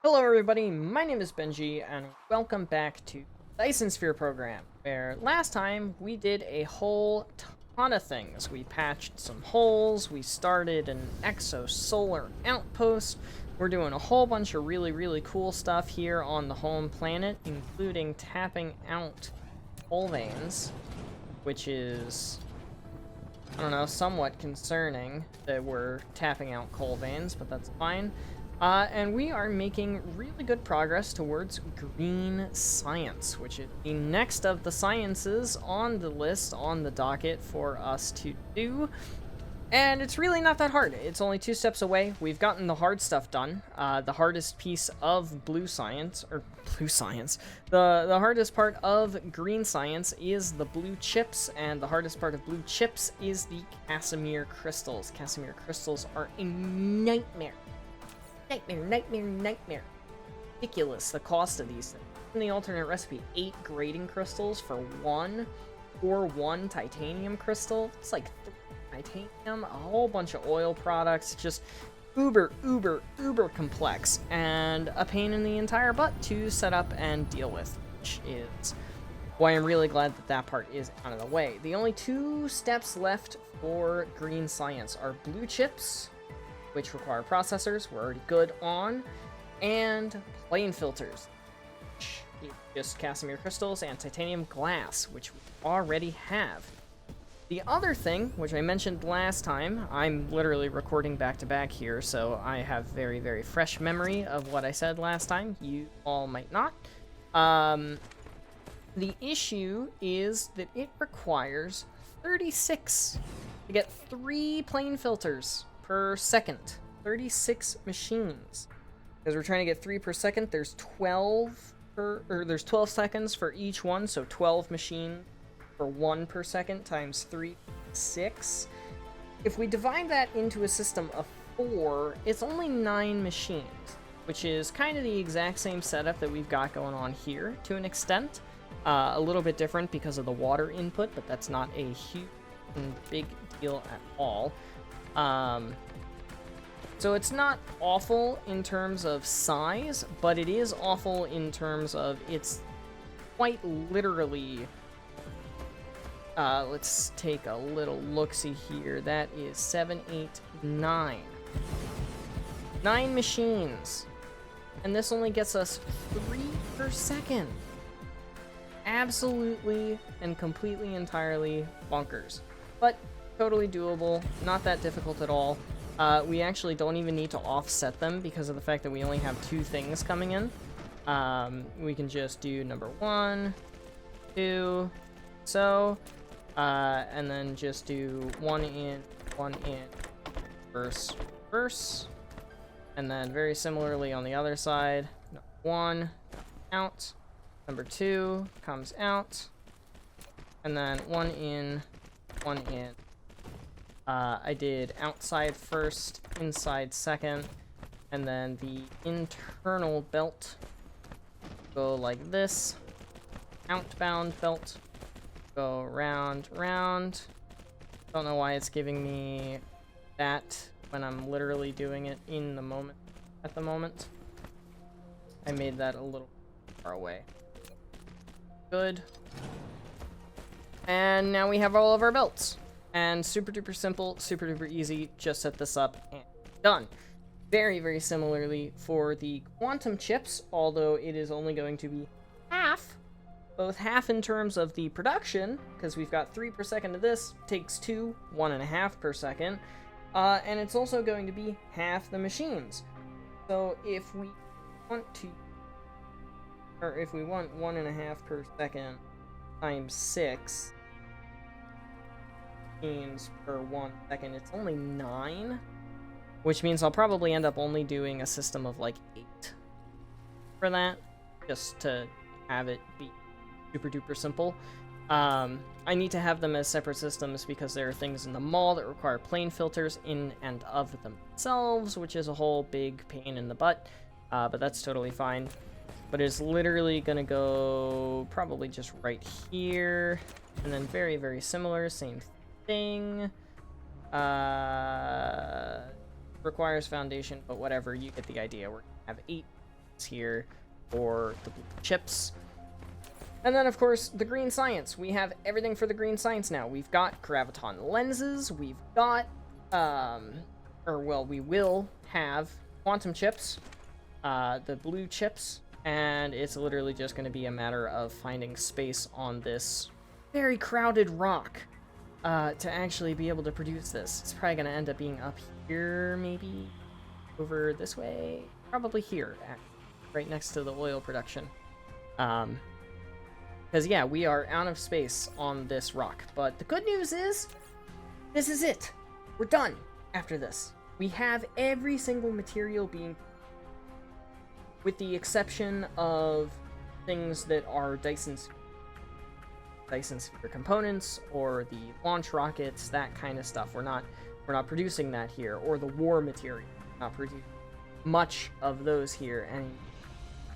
Hello everybody, my name is Benji, and welcome back to Dyson Sphere program, where last time we did a whole ton of things. We patched some holes, we started an exosolar outpost, we're doing a whole bunch of really cool stuff here on the home planet, including tapping out coal veins, which is, I don't know, somewhat concerning that we're tapping out coal veins, but that's fine. And we are making really good progress towards green science, which is the next of the sciences on the list, on the docket for us to do. And it's really not that hard. It's only 2 steps away. We've gotten the hard stuff done. The hardest piece of blue science, the hardest part of green science is the blue chips, and the hardest part of blue chips is the Casimir crystals. Casimir crystals are a nightmare. Nightmare. Ridiculous, the cost of these things. In the alternate recipe, 8 grading crystals for one titanium crystal. It's like 3 titanium, a whole bunch of oil products, just uber complex, and a pain in the entire butt to set up and deal with, which is why I'm really glad that that part is out of the way. The only 2 steps left for green science are blue chips, which require processors, we're already good on, and plane filters, which is just Casimir crystals, and titanium glass, which we already have. The other thing, which I mentioned last time, I'm literally recording back to back here, so I have very fresh memory of what I said last time. You all might not. The issue is that it requires 36 to get 3 plane filters per second. 36 machines. Because we're trying to get 3 per second, there's 12 seconds for each one, so 12 machines for 1 per second times 3, 6. If we divide that into a system of 4, it's only 9 machines, which is kind of the exact same setup that we've got going on here to an extent. A little bit different because of the water input, but that's not a huge and big deal at all. So it's not awful in terms of size, but it is awful in terms of it's quite literally, let's take a little look-see here. That is 7, 8, 9. 9 machines. And this only gets us 3 per second. Absolutely and completely entirely bonkers. But totally doable, not that difficult at all. We actually don't even need to offset them because of the fact that we only have 2 things coming in. We can just do number 1, 2, so, and then just do 1 in, verse, and then very similarly on the other side, 1 out, number 2 comes out, and then 1 in, 1 in. I did outside first, inside second, and then the internal belt go like this. Outbound belt go round. Don't know why it's giving me that when I'm literally doing it in the moment. At the moment, I made that a little far away. Good. And now we have all of our belts. And super duper simple, super duper easy, just set this up and done. Very similarly for the quantum chips, although it is only going to be half, both half in terms of the production, because we've got 3 per second of this, takes 2, 1.5 per second, and it's also going to be half the machines. So if we want 1.5 per second times 6, per 1 second, it's only 9, which means I'll probably end up only doing a system of like 8 for that, just to have it be super duper simple. I need to have them as separate systems because there are things in the mall that require plane filters in and of themselves, which is a whole big pain in the butt, but that's totally fine. But it's literally gonna go probably just right here, and then very similar, same thing. Requires foundation, but whatever, you get the idea. We're gonna have 8 here for the blue chips. And then, of course, the green science. We have everything for the green science now. We've got graviton lenses. We've got, we will have quantum chips, the blue chips, and it's literally just going to be a matter of finding space on this very crowded rock to actually be able to produce this. It's probably going to end up being up here, maybe over this way, probably here, right next to the oil production. Because, yeah, we are out of space on this rock. But the good news is, this is it. We're done after this. We have every single material being, with the exception of things that are Dyson sphere components, or the launch rockets, that kind of stuff. We're not producing that here, or the war material. We're not producing much of those here,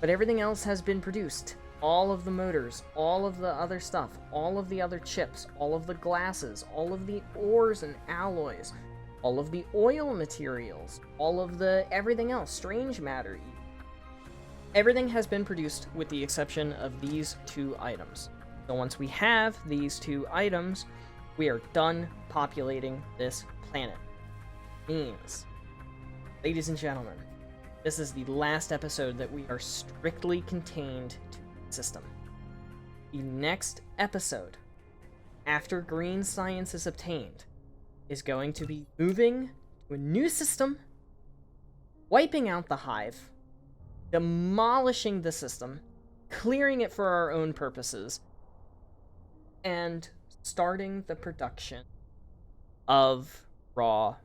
but everything else has been produced. All of the motors, all of the other stuff, all of the other chips, all of the glasses, all of the ores and alloys, all of the oil materials, all of the everything else, strange matter. Everything has been produced with the exception of these two items. So once we have these two items, we are done populating this planet. Means, ladies and gentlemen, this is the last episode that we are strictly contained to system. The next episode, after green science is obtained, is going to be moving to a new system, wiping out the hive, demolishing the system, clearing it for our own purposes, and starting the production of raw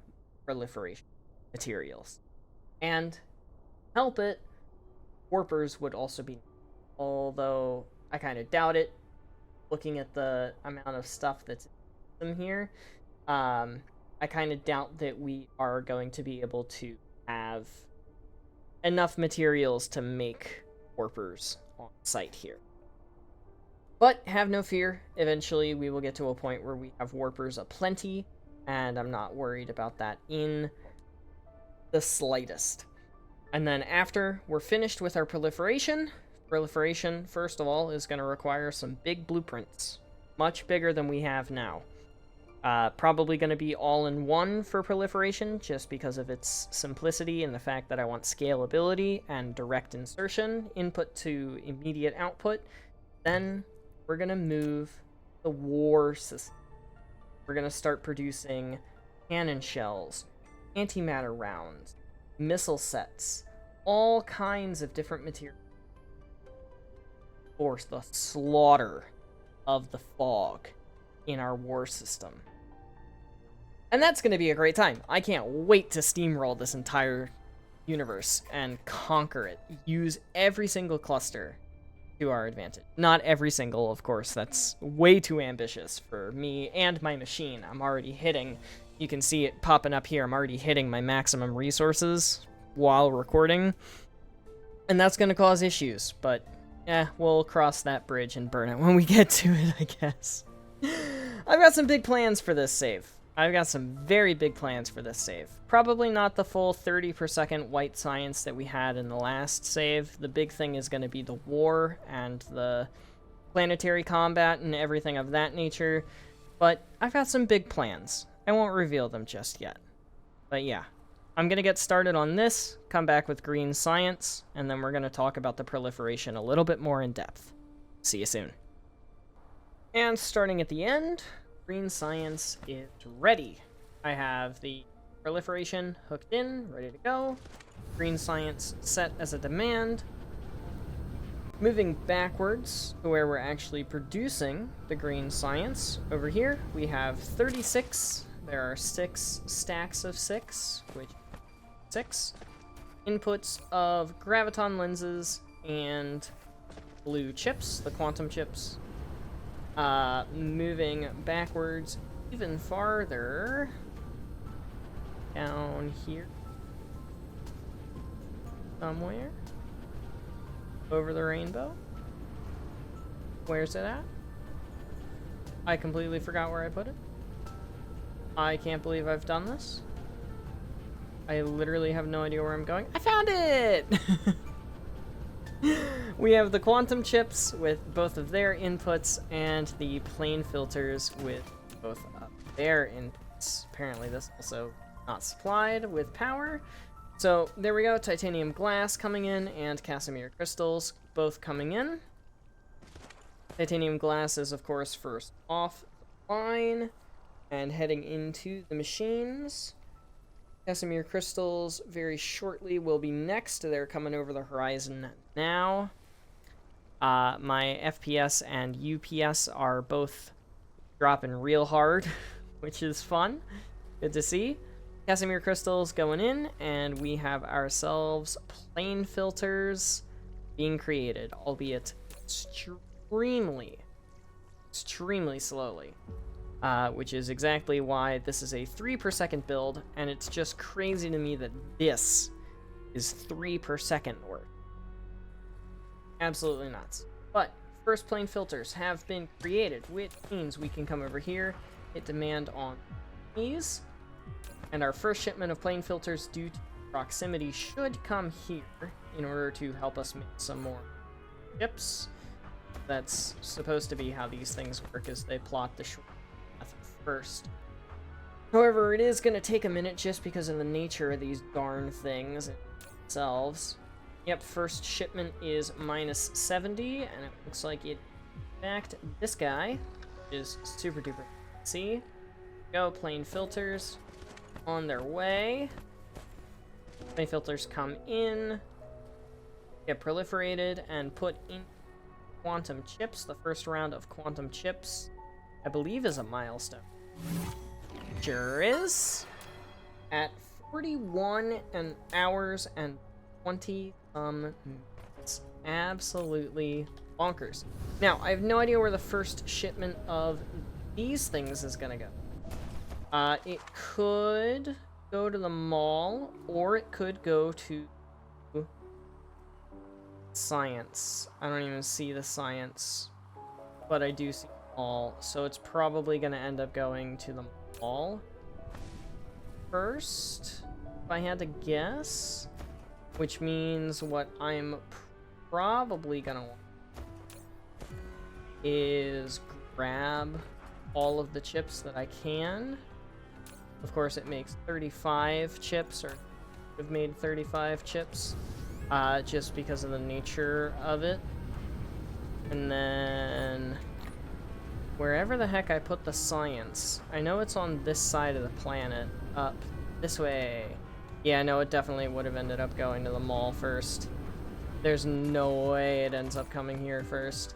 proliferation materials. And help it, warpers would also be, although I kind of doubt it, looking at the amount of stuff that's in here. I kind of doubt that we are going to be able to have enough materials to make warpers on site here. But have no fear, eventually we will get to a point where we have warpers aplenty, and I'm not worried about that in the slightest. And then after we're finished with our proliferation, first of all, is going to require some big blueprints. Much bigger than we have now. Probably going to be all-in-one for proliferation, just because of its simplicity and the fact that I want scalability and direct insertion, input to immediate output. Then we're going to move the war system. We're going to start producing cannon shells, antimatter rounds, missile sets, all kinds of different materials. For the slaughter of the fog in our war system. And that's going to be a great time. I can't wait to steamroll this entire universe and conquer it. Use every single cluster to our advantage. Not every single, of course. That's way too ambitious for me and my machine. I'm already hitting, you can see it popping up here, I'm already hitting my maximum resources while recording. And that's going to cause issues, but we'll cross that bridge and burn it when we get to it, I guess. I've got some big plans for this save. I've got some very big plans for this save. Probably not the full 30 per second white science that we had in the last save. The big thing is going to be the war and the planetary combat and everything of that nature. But I've got some big plans. I won't reveal them just yet. But yeah. I'm going to get started on this, come back with green science, and then we're going to talk about the proliferation a little bit more in depth. See you soon. And starting at the end, green science is ready. I have the proliferation hooked in, ready to go. Green science set as a demand. Moving backwards to where we're actually producing the green science. Over here, we have 36. There are 6 stacks of 6, which 6 inputs of graviton lenses and blue chips, the quantum chips. Moving backwards even farther down here somewhere over the rainbow. Where's it at? I completely forgot where I put it. I can't believe I've done this. I literally have no idea where I'm going. I found it! We have the quantum chips with both of their inputs and the plane filters with both of their inputs. Apparently this also not supplied with power. So there we go, titanium glass coming in and Casimir crystals both coming in. Titanium glass is of course first off the line and heading into the machines. Casimir crystals very shortly will be next. They're coming over the horizon now. My FPS and UPS are both dropping real hard, which is fun. Good to see. Casimir crystals going in, and we have ourselves plane filters being created, albeit extremely slowly. Which is exactly why this is a 3 per second build, and it's just crazy to me that this is 3 per second worth. Absolutely nuts. But first plane filters have been created, which means we can come over here, hit demand on these, and our first shipment of plane filters due to proximity should come here in order to help us make some more chips. That's supposed to be how these things work, is they plot the short path first. However, it is going to take a minute just because of the nature of these darn things themselves. Yep, first shipment is minus 70, and it looks like it backed this guy, which is super duper. See? Go, plane filters on their way. Plane filters come in, get proliferated, and put in quantum chips. The first round of quantum chips, I believe, is a milestone. Sure is. At 41 hours and 20 minutes. Absolutely bonkers. Now, I have no idea where the first shipment of these things is gonna go. It could go to the mall, or it could go to science. I don't even see the science, but I do see the mall, so it's probably gonna end up going to the mall first, if I had to guess, which means what I'm probably gonna want is grab all of the chips that I can. Of course, it makes 35 chips, or have made 35 chips, just because of the nature of it. And then wherever the heck I put the science, I know it's on this side of the planet, up this way. Yeah, no, it definitely would have ended up going to the mall first. There's no way it ends up coming here first.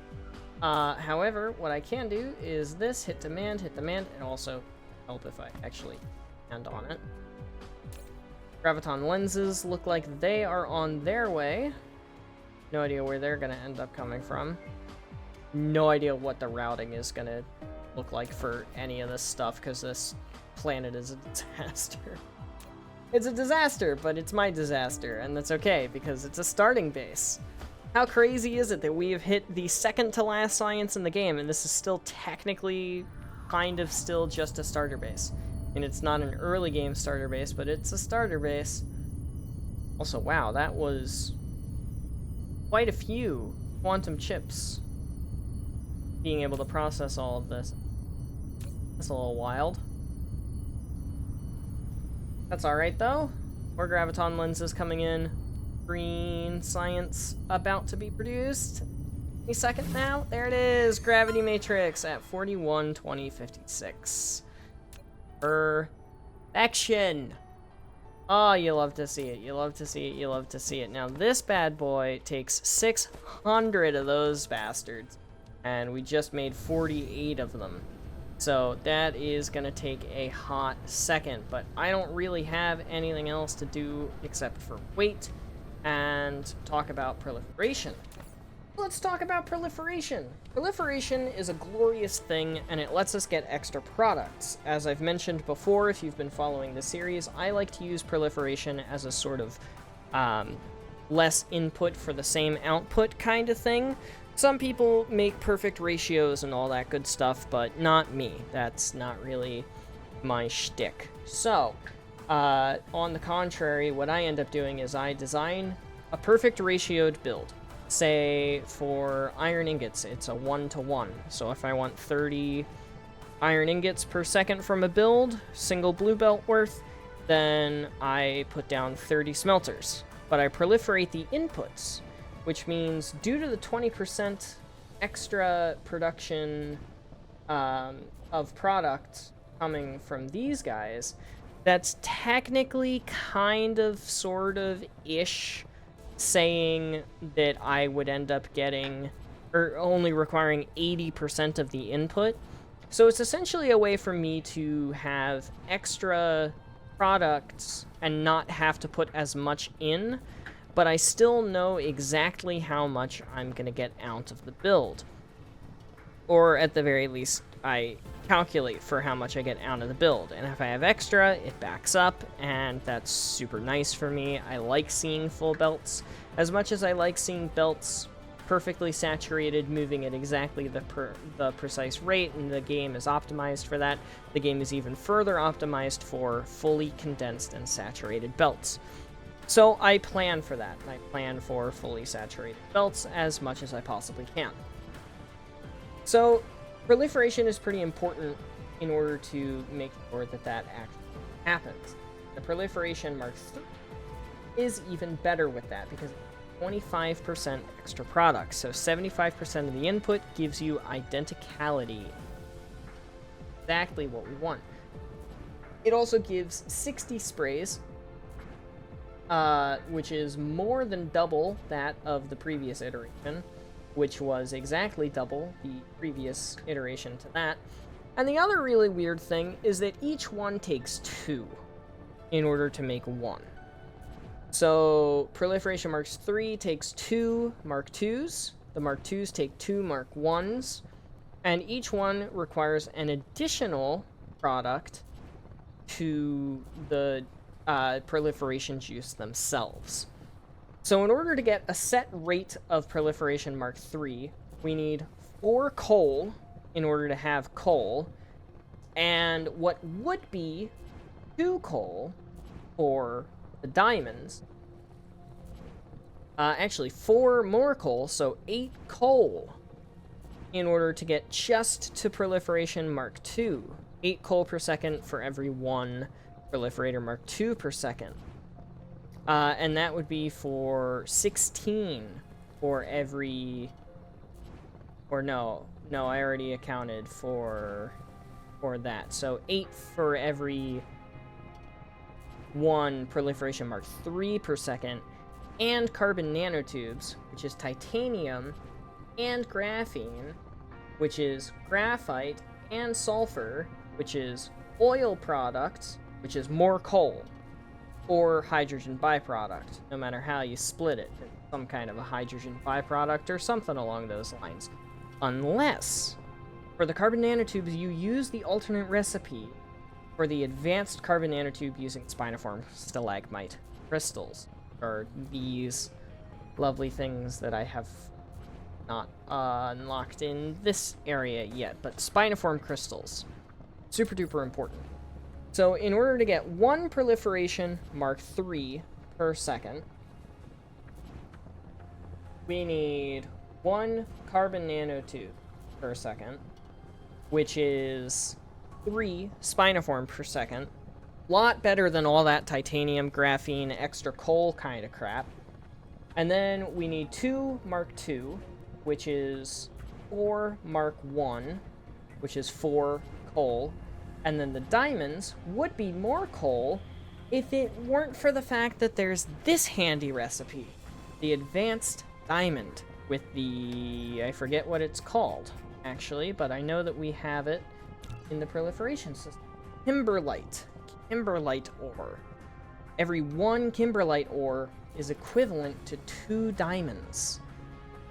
However, what I can do is this, hit demand, and also help if I actually hand on it. Graviton lenses look like they are on their way. No idea where they're gonna end up coming from. No idea what the routing is gonna look like for any of this stuff, because this planet is a disaster. It's a disaster, but it's my disaster, and that's okay, because it's a starting base. How crazy is it that we have hit the second to last science in the game, and this is still technically kind of still just a starter base? And it's not an early game starter base, but it's a starter base. Also, wow, that was quite a few quantum chips being able to process all of this. That's a little wild. That's alright, though. More graviton lenses coming in. Green science about to be produced. Any second now. There it is. Gravity matrix at 412056. Perfection. Oh, you love to see it. You love to see it. You love to see it. Now, this bad boy takes 600 of those bastards, and we just made 48 of them. So that is going to take a hot second, but I don't really have anything else to do except for wait and talk about proliferation. Let's talk about proliferation. Proliferation is a glorious thing, and it lets us get extra products. As I've mentioned before, if you've been following the series, I like to use proliferation as a sort of less input for the same output kind of thing. Some people make perfect ratios and all that good stuff, but not me. That's not really my shtick. So, on the contrary, what I end up doing is I design a perfect ratioed build. say for iron ingots, it's a 1-to-1. So if I want 30 iron ingots per second from a build, single blue belt worth, then I put down 30 smelters. But I proliferate the inputs, which means due to the 20% extra production of product coming from these guys, that's technically kind of, sort of, ish saying that I would end up getting, or only requiring 80% of the input. So it's essentially a way for me to have extra products and not have to put as much in, but I still know exactly how much I'm going to get out of the build. Or at the very least, I calculate for how much I get out of the build. And if I have extra, it backs up, and that's super nice for me. I like seeing full belts. As much as I like seeing belts perfectly saturated, moving at exactly the precise rate, and the game is optimized for that, the game is even further optimized for fully condensed and saturated belts. So I plan for that, and I plan for fully saturated belts as much as I possibly can. So proliferation is pretty important in order to make sure that that actually happens. The proliferation Mark III is even better with that, because 25% extra products, so 75% of the input gives you identicality. Exactly what we want. It also gives 60 sprays, which is more than double that of the previous iteration, which was exactly double the previous iteration to that. And the other really weird thing is that each one takes 2 in order to make 1. So Proliferation Mark III takes 2 Mark IIs, the Mark IIs take 2 Mark Is, and each one requires an additional product to the proliferation juice themselves. So in order to get a set rate of Proliferation Mark III, we need 4 coal in order to have coal, and what would be 2 coal for the diamonds. Actually, 4 more coal, so 8 coal in order to get just to Proliferation Mark II. 8 coal per second for every 1 Proliferator Mark II per second. And that would be for 16 for every... Or no, I already accounted for that. So 8 for every 1 Proliferation Mark III per second, and carbon nanotubes, which is titanium, and graphene, which is graphite, and sulfur, which is oil products, which is more coal, or hydrogen byproduct, no matter how you split it. It's some kind of a hydrogen byproduct or something along those lines. Unless, for the carbon nanotubes, you use the alternate recipe for the advanced carbon nanotube using spiniform stalagmite crystals, or these lovely things that I have not unlocked in this area yet, but spiniform crystals. Super duper important. So in order to get 1 Proliferation Mark III per second, we need 1 carbon nanotube per second, which is 3 spiniform per second. Lot better than all that titanium, graphene, extra coal kind of crap. And then we need 2 Mark II, which is 4 Mark I, which is 4 coal. And then the diamonds would be more coal if it weren't for the fact that there's this handy recipe, the advanced diamond, with the... I forget what it's called, actually, but I know that we have it in the proliferation system. Kimberlite. Kimberlite ore. Every 1 kimberlite ore is equivalent to 2 diamonds.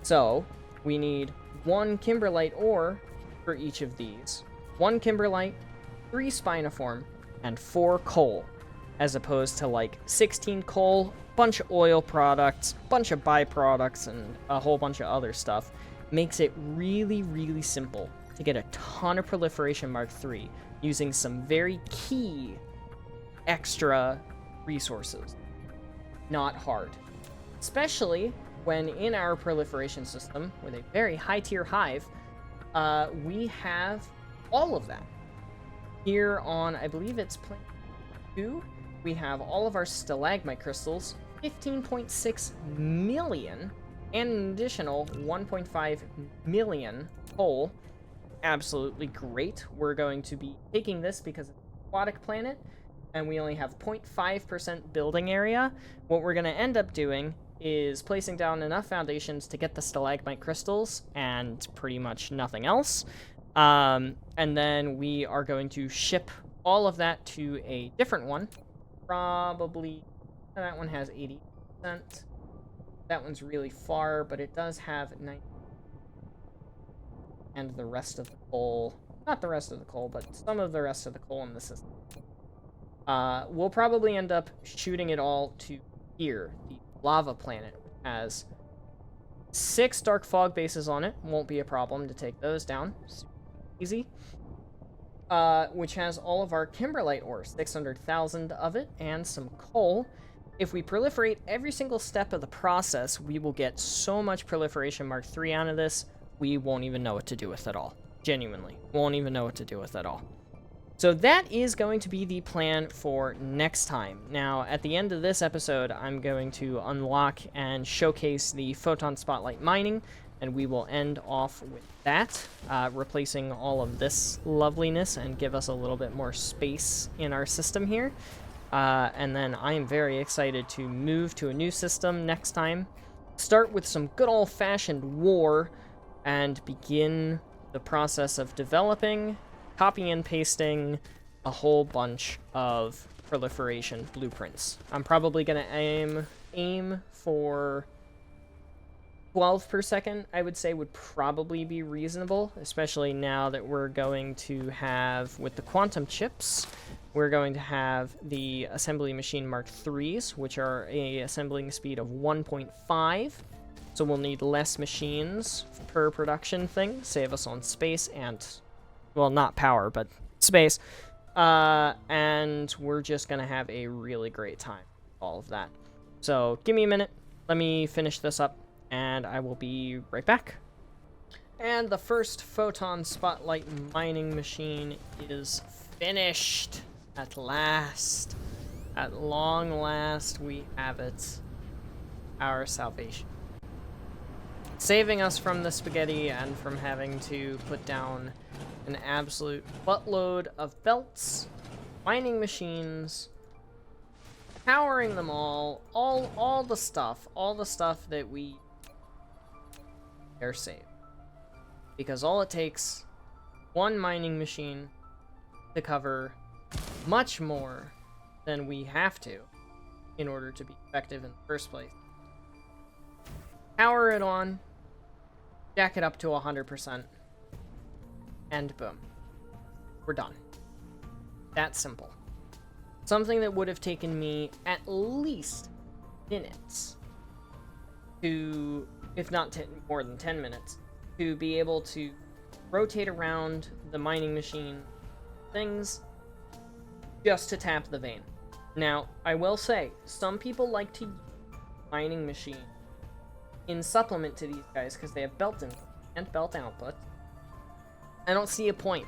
So, we need 1 kimberlite ore for each of these. 1 kimberlite, 3 spiniform, and 4 coal, as opposed to like 16 coal, bunch of oil products, bunch of byproducts, and a whole bunch of other stuff. Makes it really, really simple to get a ton of Proliferation Mark III using some very key extra resources. Not hard. Especially when in our proliferation system with a very high tier hive, we have all of that. Here on, I believe it's planet 2, we have all of our stalagmite crystals, 15.6 million, and an additional 1.5 million coal. Absolutely great. We're going to be taking this because it's an aquatic planet, and we only have 0.5% building area. What we're going to end up doing is placing down enough foundations to get the stalagmite crystals and pretty much nothing else. And then we are going to ship all of that to a different one. Probably, that one has 80%. That one's really far, but it does have 90. And the rest of the coal, not the rest of the coal, but some of the rest of the coal in the system. We'll probably end up shooting it all to here, the lava planet, which has 6 dark fog bases on it. Won't be a problem to take those down. Super easy. Which has all of our kimberlite ore, 600,000 of it, and some coal. If we proliferate every single step of the process, we will get so much proliferation Mark III out of this, we won't even know what to do with it all. Genuinely. Won't even know what to do with it all. So that is going to be the plan for next time. Now, at the end of this episode, I'm going to unlock and showcase the photon spotlight mining, and we will end off with that, replacing all of this loveliness and give us a little bit more space in our system here. And then I am very excited to move to a new system next time, start with some good old-fashioned war, and begin the process of developing, copying and pasting a whole bunch of proliferation blueprints. I'm probably going to aim for 12 per second, I would say, would probably be reasonable, especially now that we're going to have, with the quantum chips, we're going to have the assembly machine Mark IIIs, which are a assembling speed of 1.5. So we'll need less machines per production thing, save us on space and, well, not power, but space. And we're just going to have a really great time with all of that. So give me a minute. Let me finish this up, and I will be right back. And the first photon spotlight mining machine is finished. At last. At long last, we have it. Our salvation. Saving us from the spaghetti and from having to put down an absolute buttload of belts, mining machines, powering them all the stuff that we are saved. Because all it takes, one mining machine to cover much more than we have to in order to be effective in the first place. Power it on, jack it up to 100%, and boom. We're done. That simple. Something that would have taken me at least minutes to, if not more than 10 minutes, to be able to rotate around the mining machine things just to tap the vein. Now, I will say, some people like to use mining machine in supplement to these guys because they have belt input and belt output. I don't see a point.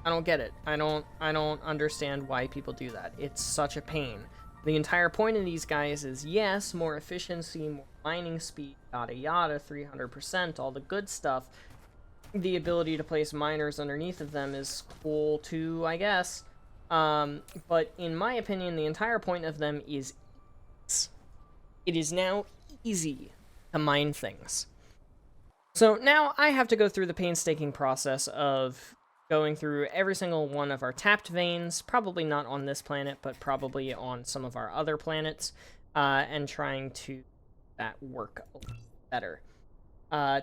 I don't get it. I don't understand why people do that. It's such a pain. The entire point of these guys is, yes, more efficiency, more mining speed, yada yada, 300%, all the good stuff. The ability to place miners underneath of them is cool too, I guess. But in my opinion, the entire point of them is it is now easy to mine things. So now I have to go through the painstaking process of going through every single one of our tapped veins, probably not on this planet, but probably on some of our other planets, and trying to make that work a little better.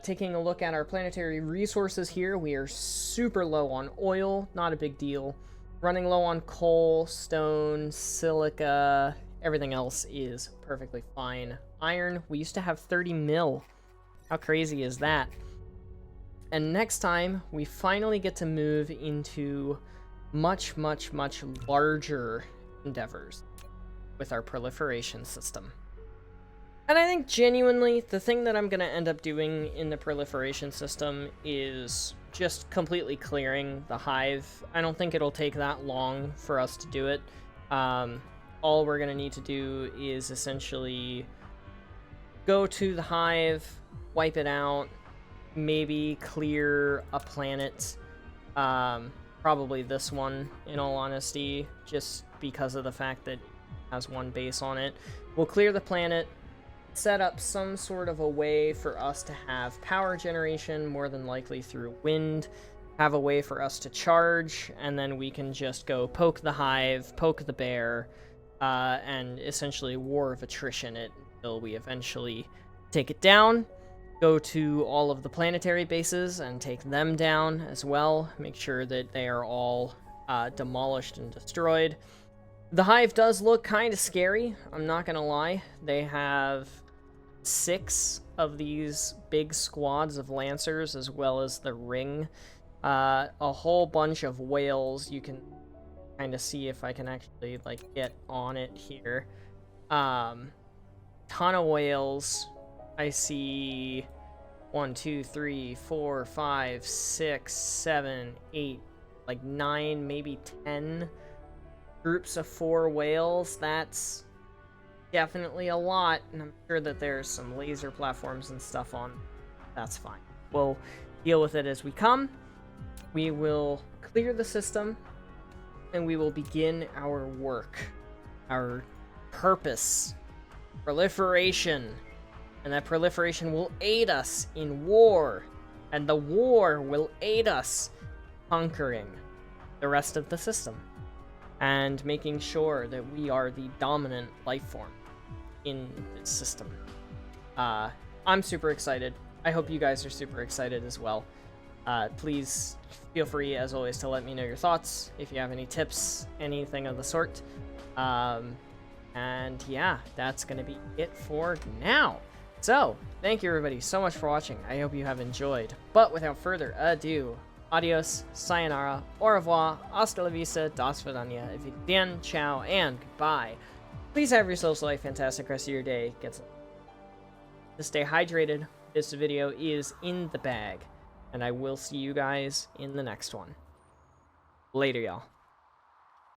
Taking a look at our planetary resources here, we are super low on oil, not a big deal. Running low on coal, stone, silica, everything else is perfectly fine. Iron, we used to have 30 mil. How crazy is that? And next time, we finally get to move into much, much, much larger endeavors with our proliferation system. And I think genuinely, the thing that I'm going to end up doing in the proliferation system is just completely clearing the hive. I don't think it'll take that long for us to do it. All we're going to need to do is essentially go to the hive, wipe it out, maybe clear a planet. Probably this one, in all honesty, just because of the fact that it has one base on it. We'll clear the planet, set up some sort of a way for us to have power generation, more than likely through wind, have a way for us to charge, and then we can just go poke the hive, poke the bear, and essentially war of attrition it until we eventually take it down, go to all of the planetary bases and take them down as well, make sure that they are all demolished and destroyed. The hive does look kind of scary, I'm not gonna lie. They have 6 of these big squads of lancers, as well as the ring. A whole bunch of whales. You can kind of see if I can actually, like, get on it here. Ton of whales. I see 1, 2, 3, 4, 5, 6, 7, 8, like 9, maybe 10 groups of 4 whales. That's definitely a lot, and I'm sure that there's some laser platforms and stuff on. That's fine. We'll deal with it as we come. We will clear the system, and we will begin our work, our purpose, proliferation. And that proliferation will aid us in war, and the war will aid us conquering the rest of the system and making sure that we are the dominant life form in this system. I'm super excited. I hope you guys are super excited as well. Please feel free, as always, to let me know your thoughts if you have any tips, anything of the sort. And yeah, that's gonna be it for now. So, thank you everybody so much for watching. I hope you have enjoyed. But without further ado, adios, sayonara, au revoir, hasta la vista, das vidania, bien, ciao, and goodbye. Please have yourselves a fantastic rest of your day. Get some to stay hydrated. This video is in the bag, and I will see you guys in the next one. Later, y'all.